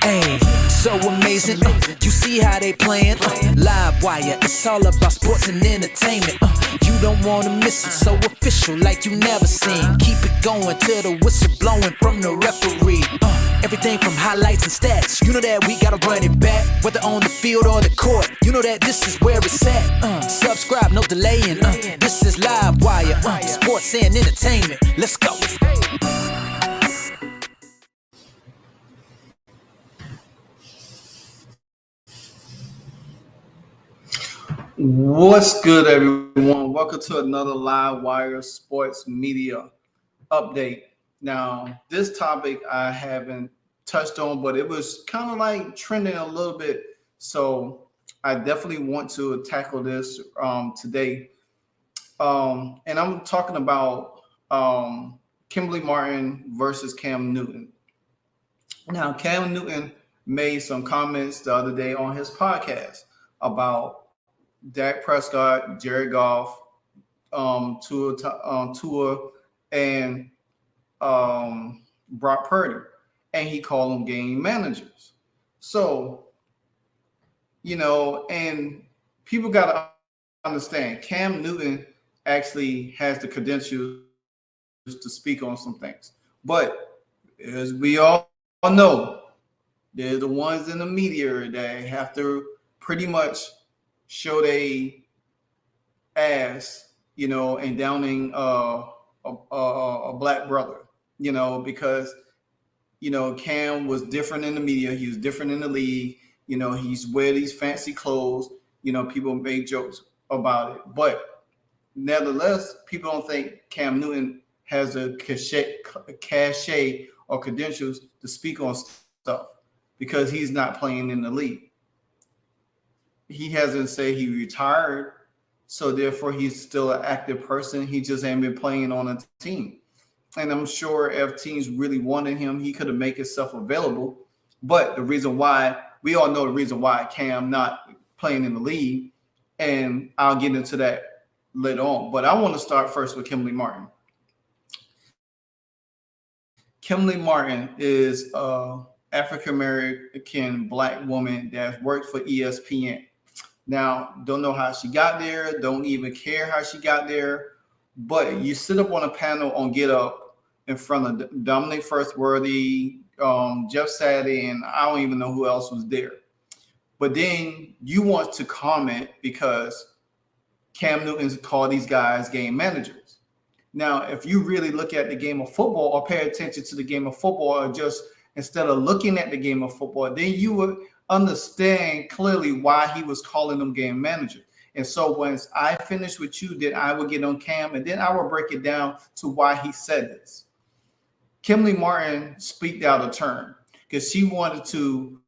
Hey, so amazing. You see how they playing? Livewire, it's all about sports and entertainment. You don't wanna miss it, so official like you never seen. Keep it going till the whistle blowing from the referee. Everything from highlights and stats, you know that we gotta run it back. Whether on the field or the court, you know that this is where it's at. Subscribe, no delaying. This is Livewire, sports and entertainment. Let's go. What's good, everyone? Welcome to another Livewire Sports Media update. Now, this topic I haven't touched on, but it was kind of like trending a little bit. So I definitely want to tackle this today. And I'm talking about Kimberly Martin versus Cam Newton. Now, Cam Newton made some comments the other day on his podcast about Dak Prescott, Jared Goff, Tua, and Brock Purdy, and he called them game managers. So, and people got to understand, Cam Newton actually has the credentials to speak on some things. But as we all know, they're the ones in the media that have to pretty much show they ass, and downing a black brother, because Cam was different in the media, he was different in the league, he's wear these fancy clothes, people make jokes about it, but nevertheless, people don't think Cam Newton has a cachet or credentials to speak on stuff because he's not playing in the league. He hasn't said he retired, so therefore he's still an active person. He just ain't been playing on a team. And I'm sure if teams really wanted him, he could have made himself available. But the reason why, we all know the reason why Cam not playing in the league, and I'll get into that later on. But I want to start first with Kimberly Martin. Kimberly Martin is an African-American black woman that worked for ESPN. Now, don't know how she got there, don't even care how she got there, but you sit up on a panel on Get Up in front of Dominic Firstworthy, Jeff Saturday, and I don't even know who else was there. But then you want to comment because Cam Newton's called these guys game managers. Now, if you really look at the game of football or pay attention to the game of football, or just instead of looking at the game of football, then you would understand clearly why he was calling them game managers. And so once I finish with you, then I will get on Cam, and then I will break it down to why he said this. Kimberly Martin speaked out a term because she wanted to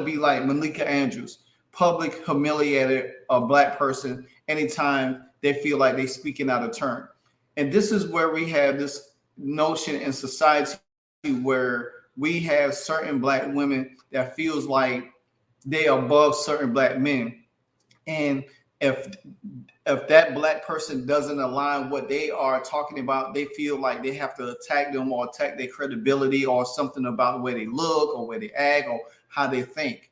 be like Malika Andrews, public humiliated a black person anytime they feel like they're speaking out of turn. And this is where we have this notion in society where we have certain black women that feels like they are above certain black men. And if that black person doesn't align what they are talking about, they feel like they have to attack them or attack their credibility or something about the way they look or where they act or how they think.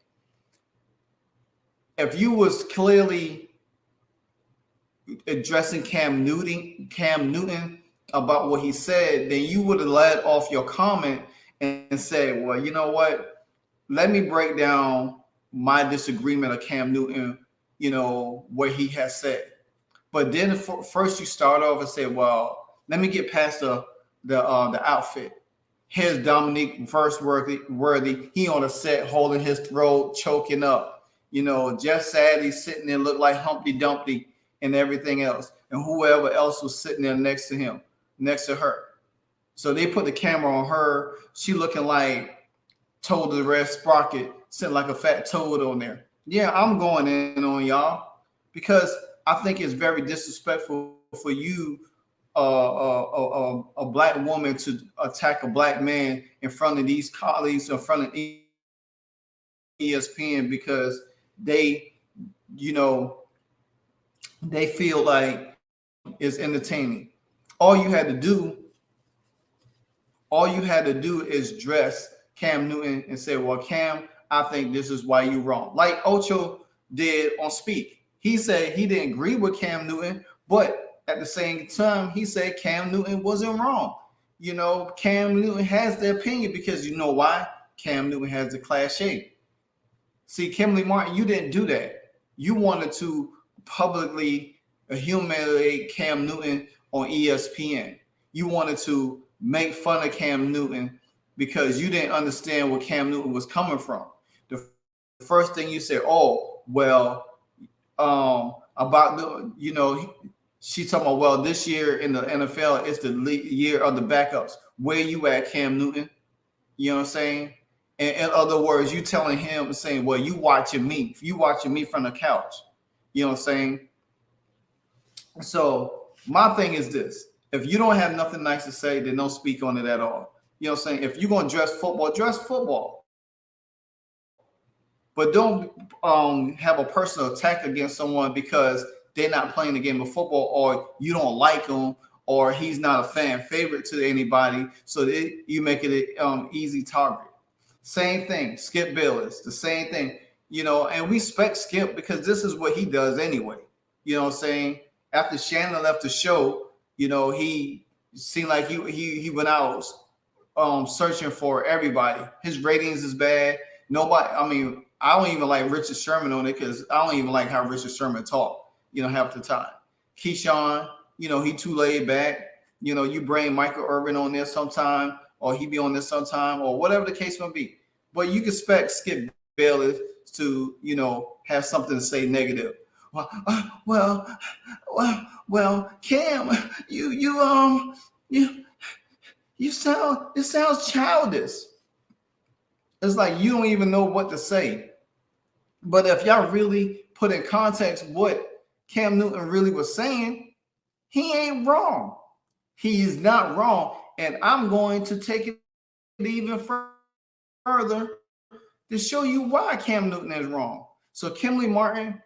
If you was clearly addressing Cam Newton about what he said, then you would have led off your comment and said, well, you know what? Let me break down my disagreement of Cam Newton, what he has said. But then first you start off and say, well, let me get past the outfit. Here's Dominique Firstworthy. He on a set holding his throat, choking up. Jeff Saturday sitting there looked like Humpty Dumpty and everything else. And whoever else was sitting there next to her. So they put the camera on her. She looking like Toad the Red Sprocket, sitting like a fat toad on there. Yeah, I'm going in on y'all because I think it's very disrespectful for you, a black woman, to attack a black man in front of these colleagues, in front of ESPN, because they feel like it's entertaining. All you had to do All you had to do is dress Cam Newton and say, well, Cam, I think this is why you're wrong. Like Ocho did on Speak. He said he didn't agree with Cam Newton, but at the same time, he said Cam Newton wasn't wrong. You know, Cam Newton has the opinion because you know why? Cam Newton has the class shape. See, Kimberly Martin, you didn't do that. You wanted to publicly humiliate Cam Newton on ESPN. You wanted to make fun of Cam Newton because you didn't understand where Cam Newton was coming from. The first thing you said, oh, well, about the, you know, she's talking about, well, this year in the NFL, it's the year of the backups. Where you at, Cam Newton? You know what I'm saying? And in other words, you telling him, saying, well, you watching me from the couch. You know what I'm saying? So my thing is this. If you don't have nothing nice to say, then don't speak on it at all. You know what I'm saying? If you're going to dress football. But don't have a personal attack against someone because they're not playing the game of football or you don't like him or he's not a fan favorite to anybody. So you make it an easy target. Same thing. Skip Bayless, the same thing. You know, and we respect Skip because this is what he does anyway. You know what I'm saying? After Shannon left the show, you know, he seemed like he went out searching for everybody. His ratings is bad. Nobody, I mean, I don't even like Richard Sherman on it because I don't even like how Richard Sherman talk, you know, half the time. Keyshawn, you know, he too laid back. You know, you bring Michael Irvin on there sometime or he be on there sometime or whatever the case may be. But you can expect Skip Bayless to, you know, have something to say negative. Well, Cam, it sounds childish. It's like you don't even know what to say. But if y'all really put in context what Cam Newton really was saying, he ain't wrong. He is not wrong. And I'm going to take it even further to show you why Cam Newton is wrong. So Kimberly Martin,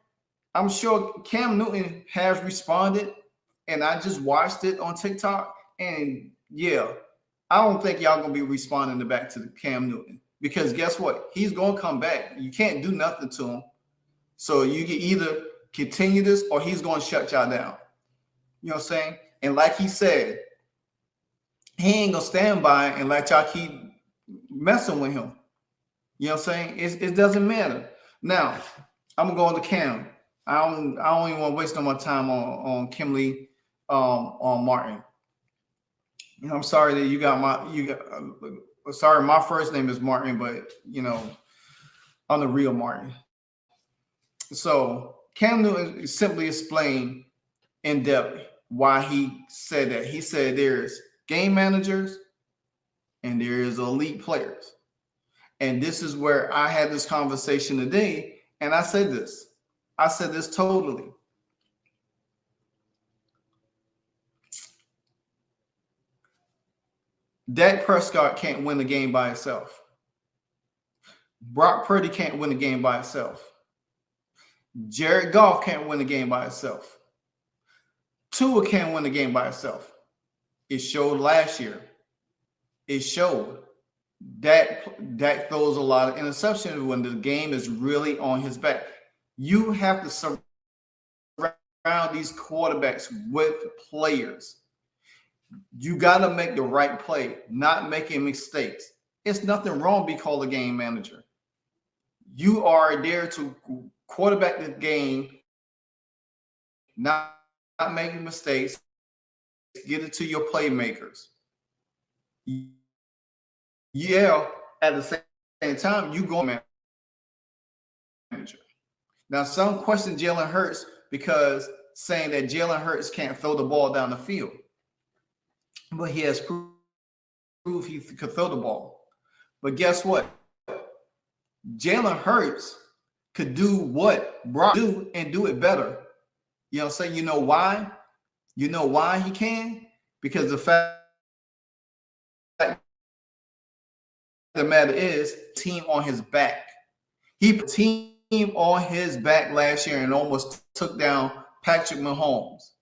I'm sure Cam Newton has responded, and I just watched it on TikTok. And yeah, I don't think y'all gonna be responding back to Cam Newton because guess what? He's gonna come back. You can't do nothing to him. So you can either continue this or he's gonna shut y'all down. You know what I'm saying? And like he said, he ain't gonna stand by and let y'all keep messing with him. You know what I'm saying? It doesn't matter. Now, I'm gonna go on to Cam. I don't even want to waste no more time on Kimberly on Martin. You know, I'm sorry that sorry, my first name is Martin, but you know, I'm the real Martin. So Cam Newton simply explained in depth why he said that. He said there's game managers and there is elite players. And this is where I had this conversation today, and I said this. I said this totally. Dak Prescott can't win the game by himself. Brock Purdy can't win the game by himself. Jared Goff can't win the game by himself. Tua can't win the game by himself. It showed last year. It showed. Dak throws a lot of interceptions when the game is really on his back. You have to surround these quarterbacks with players. You got to make the right play, not making mistakes. It's nothing wrong being called a game manager. You are there to quarterback the game, not making mistakes, get it to your playmakers. Yeah, at the same time, you go manager. Now, some question Jalen Hurts because saying that Jalen Hurts can't throw the ball down the field. But he has proved he could throw the ball. But guess what? Jalen Hurts could do what Brock do and do it better. You know what I'm saying? You know why? You know why he can? Because the fact the matter is team on his back. He put team on his back last year and almost took down Patrick Mahomes.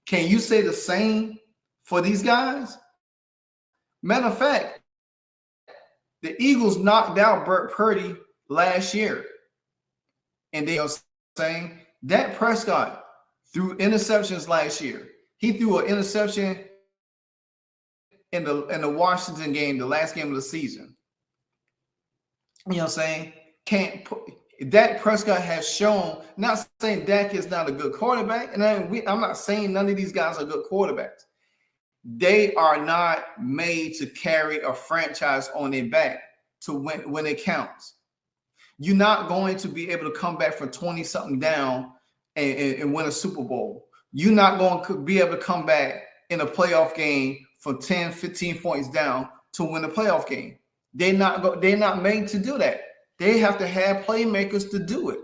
Can you say the same for these guys? Matter of fact, the Eagles knocked out Brock Purdy last year. And they are saying Dak Prescott threw interceptions last year. He threw an interception in the Washington game, the last game of the season. You know what I'm saying? Dak Prescott has shown, not saying Dak is not a good quarterback, and I'm not saying none of these guys are good quarterbacks. They are not made to carry a franchise on their back to win when it counts. You're not going to be able to come back from 20-something down and win a Super Bowl. You're not going to be able to come back in a playoff game from 10, 15 points down to win a playoff game. They're not made to do that. They have to have playmakers to do it.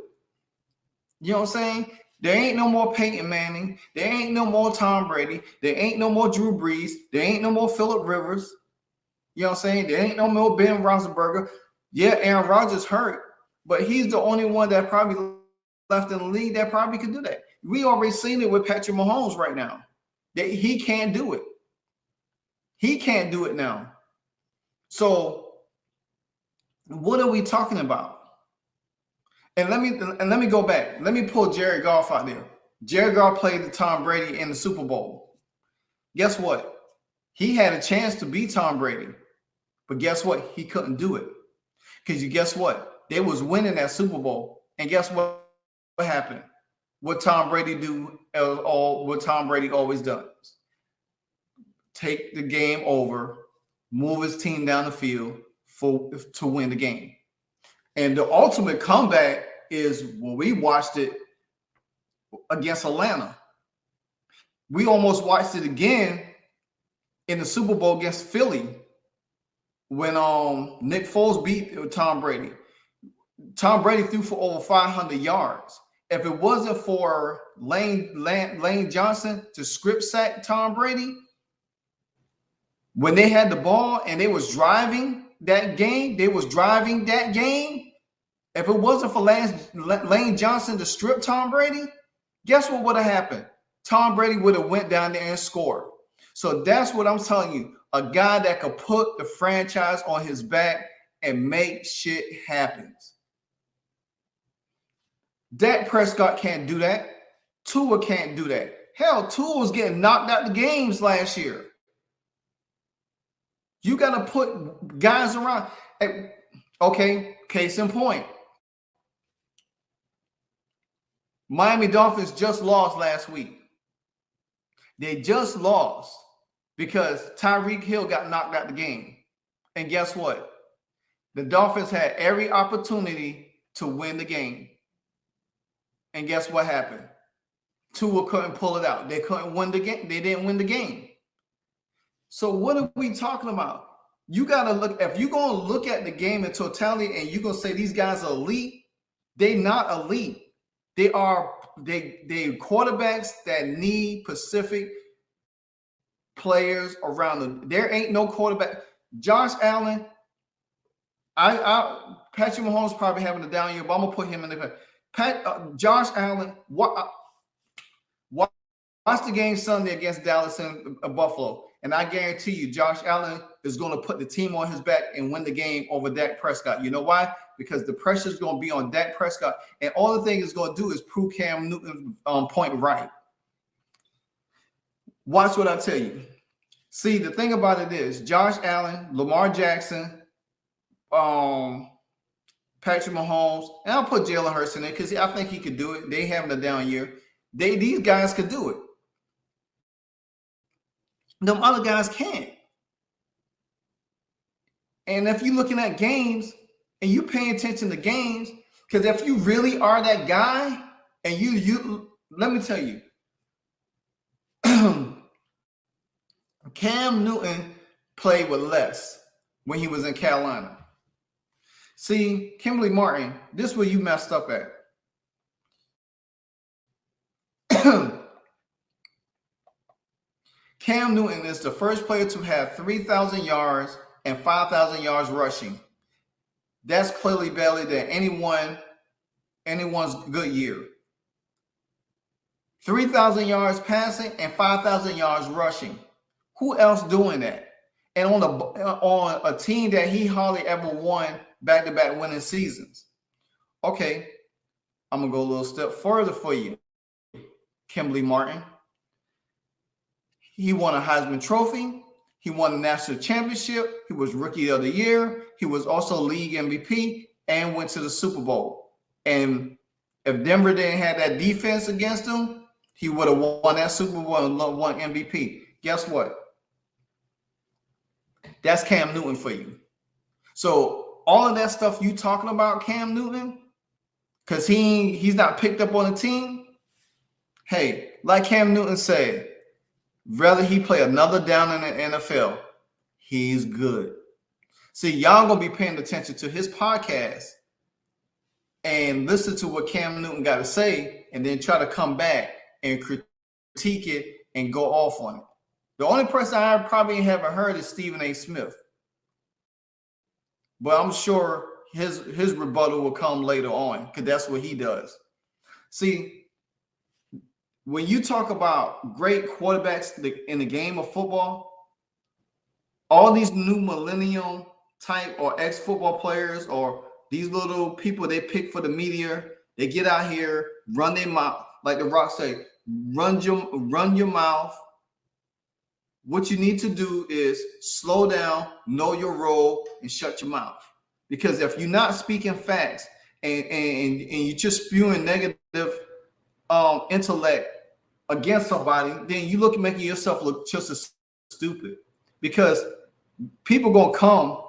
You know what I'm saying? There ain't no more Peyton Manning. There ain't no more Tom Brady. There ain't no more Drew Brees. There ain't no more Phillip Rivers. You know what I'm saying? There ain't no more Ben Roethlisberger. Yeah, Aaron Rodgers hurt, but he's the only one that probably left in the league that probably could do that. We already seen it with Patrick Mahomes right now. That he can't do it. He can't do it now. So what are we talking about? And let me go back. Let me pull Jared Goff out there. Jared Goff played the Tom Brady in the Super Bowl. Guess what? He had a chance to beat Tom Brady, but guess what? He couldn't do it. Because guess what? They was winning that Super Bowl, and guess what happened? What Tom Brady do? What Tom Brady always does: take the game over, move his team down the field to win the game. And the ultimate comeback is when we watched it against Atlanta. We almost watched it again in the Super Bowl against Philly when Nick Foles beat Tom Brady. Tom Brady threw for over 500 yards. If it wasn't for Lane Johnson to script sack Tom Brady, when they had the ball and they was driving that game, if it wasn't for Lane Johnson to strip Tom Brady, guess what would have happened? Tom Brady would have went down there and scored. So that's what I'm telling you. A guy that could put the franchise on his back and make shit happen. Dak Prescott can't do that. Tua can't do that. Hell, Tua was getting knocked out the games last year. You got to put guys around. Okay, case in point. Miami Dolphins just lost last week. They just lost because Tyreek Hill got knocked out the game. And guess what? The Dolphins had every opportunity to win the game. And guess what happened? Tua couldn't pull it out. They couldn't win the game. They didn't win the game. So what are we talking about? You got to look. If you're going to look at the game in totality and you're going to say these guys are elite, they're not elite. They quarterbacks that need specific players around them. There ain't no quarterback. Josh Allen, Patrick Mahomes probably having a down year, but I'm gonna put him in the Josh Allen. Watch the game Sunday against Dallas and Buffalo, and I guarantee you, Josh Allen is going to put the team on his back and win the game over Dak Prescott. You know why? Because the pressure is going to be on Dak Prescott, and all the thing is going to do is prove Cam Newton's point right. Watch what I tell you. See, the thing about it is Josh Allen, Lamar Jackson, Patrick Mahomes, and I'll put Jalen Hurts in there because I think he could do it. They having a down year. These guys could do it. Them other guys can't. And if you're looking at games and you paying attention to games, because if you really are that guy, and you let me tell you, Cam Newton played with less when he was in Carolina. See, Kimberly Martin, this is where you messed up at. Cam Newton is the first player to have 3,000 yards and 5,000 yards rushing. That's clearly better than anyone's good year. 3,000 yards passing and 5,000 yards rushing. Who else doing that? and on a team that he hardly ever won back-to-back winning seasons. Okay, I'm gonna go a little step further for you. Kimberly Martin. He won a Heisman Trophy. He won a national championship. He was Rookie of the Year. He was also league MVP and went to the Super Bowl. And if Denver didn't have that defense against him, he would have won that Super Bowl and won MVP. Guess what? That's Cam Newton for you. So all of that stuff you talking about Cam Newton, because he's not picked up on the team. Hey, like Cam Newton said, rather he play another down in the NFL, he's good. See, y'all gonna be paying attention to his podcast and listen to what Cam Newton got to say, and then try to come back and critique it and go off on it. The only person I probably haven't heard is Stephen A. Smith, but I'm sure his rebuttal will come later on because that's what he does. See, when you talk about great quarterbacks in the game of football, all these new millennium type or ex-football players or these little people they pick for the media, they get out here, run their mouth, like The Rock say, run your mouth. What you need to do is slow down, know your role, and shut your mouth. Because if you're not speaking facts and you're just spewing negative intellect against somebody, then you look making yourself look just as stupid. Because people gonna come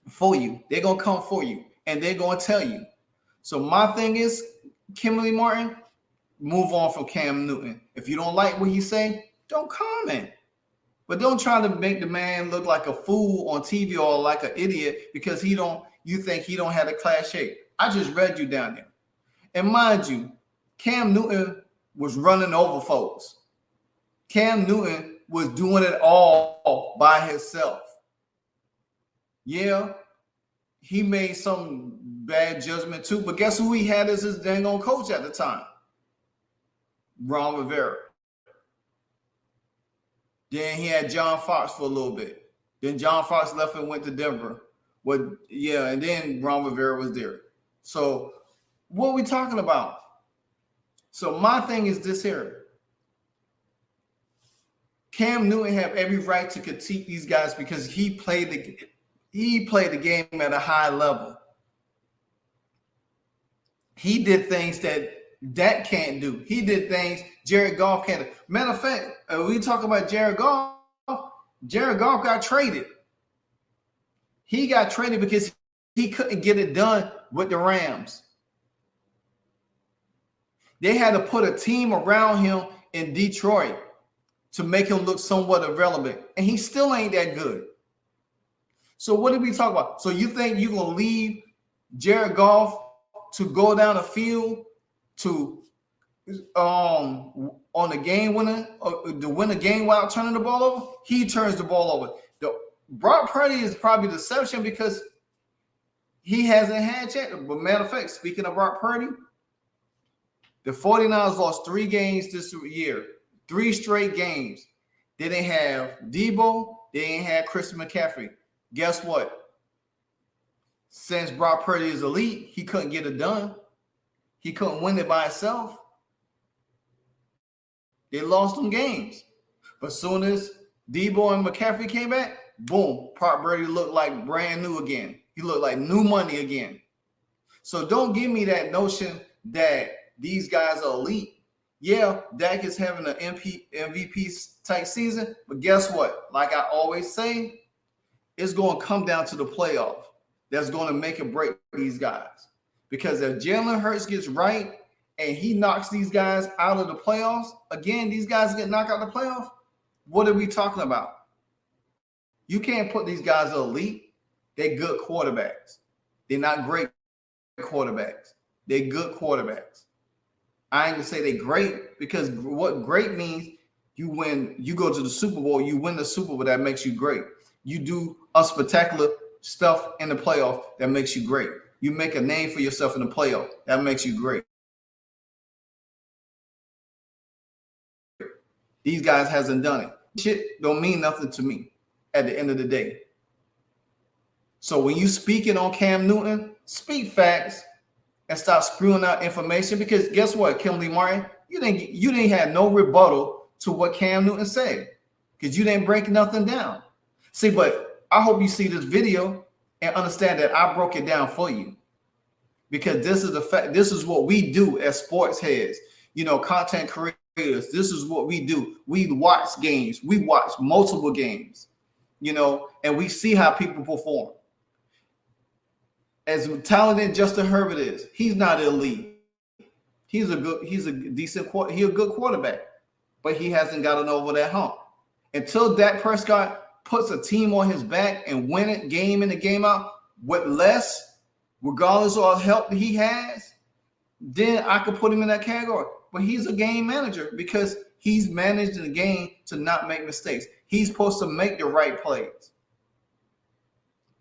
for you. They're gonna come for you, and they're gonna tell you. So my thing is, Kimberly Martin, move on from Cam Newton. If you don't like what he say, don't comment. But don't try to make the man look like a fool on TV or like an idiot because you think he don't have a class shape. I just read you down there. And mind you, Cam Newton was running over folks. Cam Newton was doing it all by himself. Yeah, he made some bad judgment too, but guess who he had as his dang old coach at the time? Ron Rivera. Then he had John Fox for a little bit. Then John Fox left and went to Denver. And then Ron Rivera was there. So what are we talking about? So my thing is this here. Cam Newton have every right to critique these guys because he played the game at a high level. He did things that can't do. He did things Jared Goff can't do. Matter of fact, we talk about Jared Goff. Jared Goff got traded. He got traded because he couldn't get it done with the Rams. They had to put a team around him in Detroit to make him look somewhat irrelevant. And he still ain't that good. So what did we talk about? So you think you're going to leave Jared Goff to go down the field to on the game winner to win a game without turning the ball over? He turns the ball over. Brock Purdy is probably the exception because he hasn't had chance. But matter of fact, speaking of Brock Purdy, the 49ers lost 3 games this year, 3 straight games. They didn't have Debo. They didn't have Christian McCaffrey. Guess what? Since Brock Purdy is elite, he couldn't get it done. He couldn't win it by himself. They lost them games. But as soon as Debo and McCaffrey came back, boom, Brock Purdy looked like brand new again. He looked like new money again. So don't give me that notion that these guys are elite. Yeah, Dak is having an MVP type season, but guess what? Like I always say, it's going to come down to the playoff. That's going to make or break these guys. Because if Jalen Hurts gets right and he knocks these guys out of the playoffs, again, these guys get knocked out of the playoffs, what are we talking about? You can't put these guys elite. They're good quarterbacks. They're not great quarterbacks. They're good quarterbacks. I ain't gonna say they're great because what great means, you win, you go to the Super Bowl, you win the Super Bowl, that makes you great. You do a spectacular stuff in the playoff, that makes you great. You make a name for yourself in the playoff, that makes you great. These guys hasn't done it. Shit don't mean nothing to me. at the end of the day. So when you speaking on Cam Newton, speak facts and stop spewing out information, because guess what, Kimberly Martin, you didn't have no rebuttal to what Cam Newton said, because you didn't break nothing down. See, but I hope you see this video and understand that I broke it down for you, because this is the fact. This is what we do as sports heads, content creators. This is what we do. We watch games. We watch multiple games, and we see how people perform. As talented Justin Herbert is, he's not elite. He's a decent quarterback, but he hasn't gotten over that hump. Until Dak Prescott puts a team on his back and win it game in and game out with less, regardless of help that he has, then I could put him in that category. But he's a game manager because he's managed the game to not make mistakes. He's supposed to make the right plays.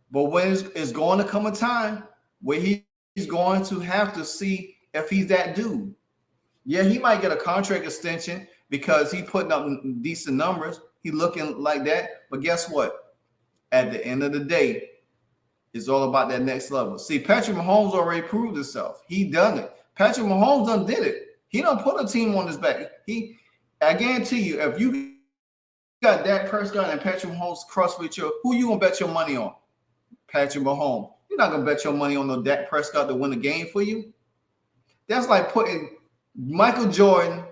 But when it's going to come a time where he's going to have to see if he's that dude. Yeah, he might get a contract extension because he's putting up decent numbers. He's looking like that. But guess what? At the end of the day, it's all about that next level. See, Patrick Mahomes already proved himself. He done it. Patrick Mahomes done did it. He done put a team on his back. I guarantee you, if you got Dak Prescott and Patrick Mahomes cross with you, who you gonna bet your money on? Patrick Mahomes. You're not gonna bet your money on no Dak Prescott to win the game for you. That's like putting Michael Jordan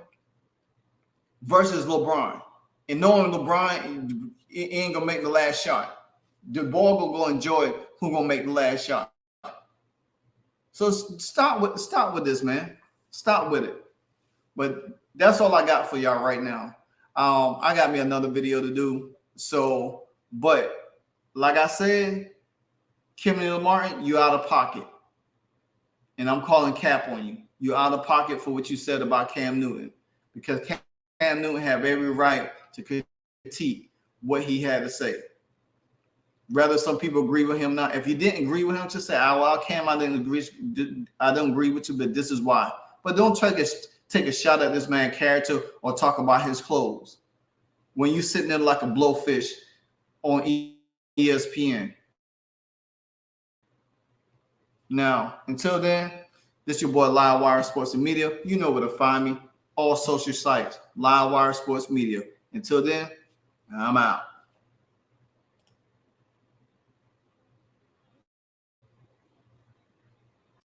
versus LeBron, and knowing LeBron ain't gonna make the last shot. The ball gonna go enjoy who gonna make the last shot. So stop with this, man. Stop with it. But that's all I got for y'all right now. I got me another video to do. So, but like I said, Kimberly Martin, you out of pocket. And I'm calling cap on you. You're out of pocket for what you said about Cam Newton, because Cam Newton have every right to critique what he had to say. Whether some people agree with him or not. If you didn't agree with him, just say, "Oh, well, Cam, I don't agree with you, but this is why." But don't try to take a shot at this man's character or talk about his clothes when you sitting there like a blowfish on ESPN. Now, until then, this your boy Livewire Sports and Media. You know where to find me. All social sites, Livewire Sports Media. Until then, I'm out.